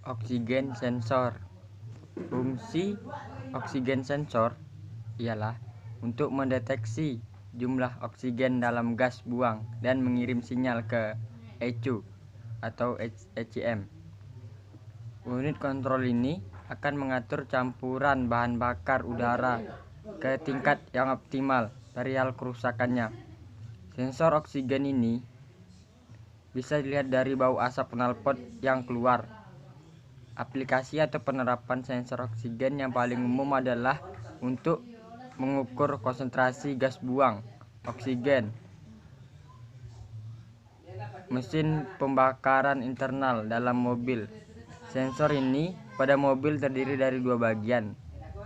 Oksigen sensor. Fungsi oksigen sensor ialah untuk mendeteksi jumlah oksigen dalam gas buang dan mengirim sinyal ke ECU atau ECM. Unit kontrol ini akan mengatur campuran bahan bakar udara ke tingkat yang optimal perihal kerusakannya. Sensor oksigen ini bisa dilihat dari bau asap knalpot yang keluar. Aplikasi atau penerapan sensor oksigen yang paling umum adalah untuk mengukur konsentrasi gas buang oksigen, mesin pembakaran internal dalam mobil. Sensor ini pada mobil terdiri dari dua bagian,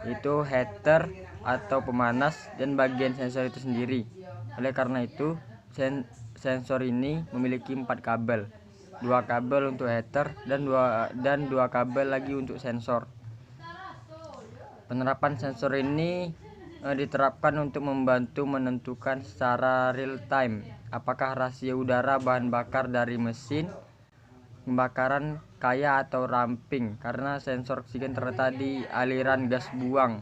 yaitu heater atau pemanas dan bagian sensor itu sendiri. Oleh karena itu, sensor ini memiliki 4 kabel. 2 kabel untuk heater dan dua kabel lagi untuk sensor. Penerapan sensor ini diterapkan untuk membantu menentukan secara real time apakah rasio udara bahan bakar dari mesin pembakaran kaya atau ramping, karena sensor oksigen terletak di aliran gas buang.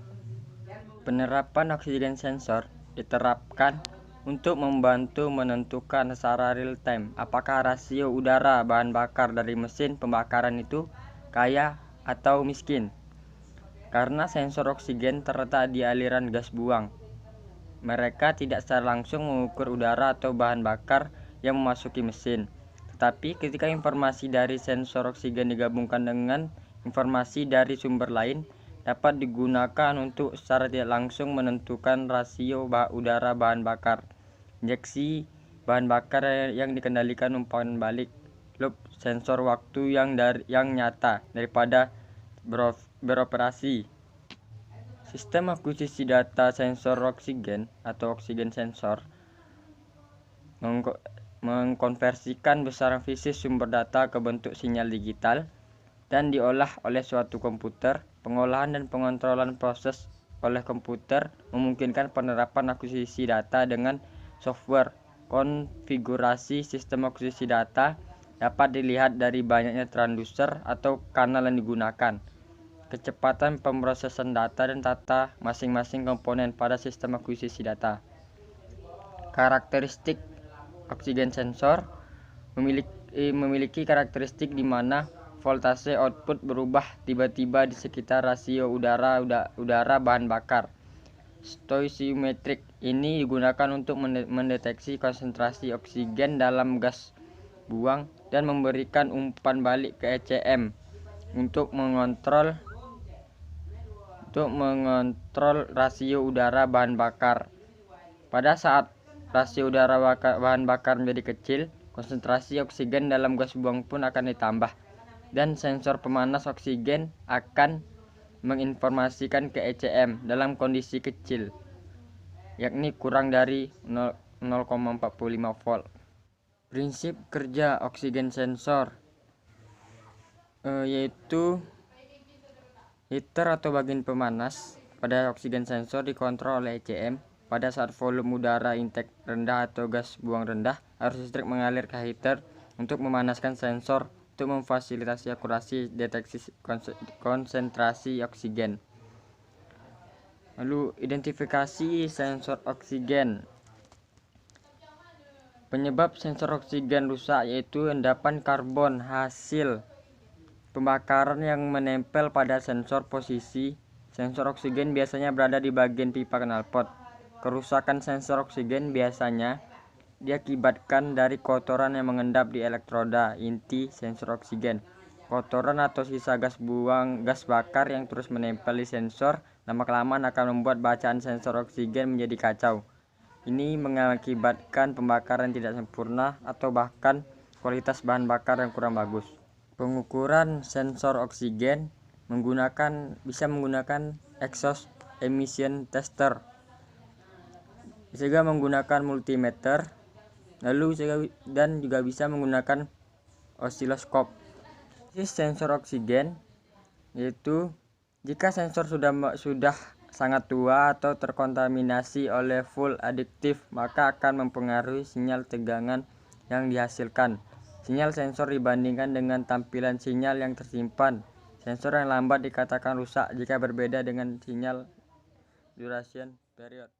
Penerapan oksigen sensor diterapkan untuk membantu menentukan secara real time apakah rasio udara bahan bakar dari mesin pembakaran itu kaya atau miskin. Karena sensor oksigen terletak di aliran gas buang, mereka tidak secara langsung mengukur udara atau bahan bakar yang memasuki mesin. Tetapi ketika informasi dari sensor oksigen digabungkan dengan informasi dari sumber lain, dapat digunakan untuk secara tidak langsung menentukan rasio udara bahan bakar. Injeksi bahan bakar yang dikendalikan umpan balik loop sensor waktu yang nyata daripada beroperasi. Sistem akuisisi data sensor oksigen atau oksigen sensor mengkonversikan besaran fisik sumber data ke bentuk sinyal digital dan diolah oleh suatu komputer. Pengolahan dan pengontrolan proses oleh komputer memungkinkan penerapan akuisisi data dengan software. Konfigurasi sistem akuisisi data dapat dilihat dari banyaknya transducer atau kanal yang digunakan, kecepatan pemrosesan data, dan tata masing-masing komponen pada sistem akuisisi data. Karakteristik oksigen sensor memiliki karakteristik di mana voltase output berubah tiba-tiba di sekitar rasio udara bahan bakar. Stoichiometric ini digunakan untuk mendeteksi konsentrasi oksigen dalam gas buang dan memberikan umpan balik ke ECM untuk mengontrol rasio udara bahan bakar. Pada saat rasio udara bahan bakar menjadi kecil, konsentrasi oksigen dalam gas buang pun akan ditambah, dan sensor pemanas oksigen akan menginformasikan ke ECM dalam kondisi kecil, yakni kurang dari 0,45 volt. Prinsip kerja oksigen sensor yaitu heater atau bagian pemanas pada oksigen sensor dikontrol oleh ECM. Pada saat volume udara intake rendah atau gas buang rendah, arus listrik mengalir ke heater untuk memanaskan sensor untuk memfasilitasi akurasi deteksi konsentrasi oksigen. Lalu identifikasi sensor oksigen. Penyebab sensor oksigen rusak yaitu endapan karbon hasil pembakaran yang menempel pada sensor. Posisi sensor oksigen biasanya berada di bagian pipa knalpot. Kerusakan sensor oksigen biasanya diakibatkan dari kotoran yang mengendap di elektroda inti sensor oksigen. Kotoran atau sisa gas bakar yang terus menempel di sensor lama-kelamaan akan membuat bacaan sensor oksigen menjadi kacau. Ini mengakibatkan pembakaran tidak sempurna atau bahkan kualitas bahan bakar yang kurang bagus. Pengukuran sensor oksigen bisa menggunakan exhaust emission tester, juga menggunakan multimeter, dan juga bisa menggunakan osiloskop. Sensor oksigen yaitu jika sensor sudah sangat tua atau terkontaminasi oleh full additive, maka akan mempengaruhi sinyal tegangan yang dihasilkan. sinyal sensor dibandingkan dengan tampilan sinyal yang tersimpan. Sensor yang lambat dikatakan rusak jika berbeda dengan sinyal duration period.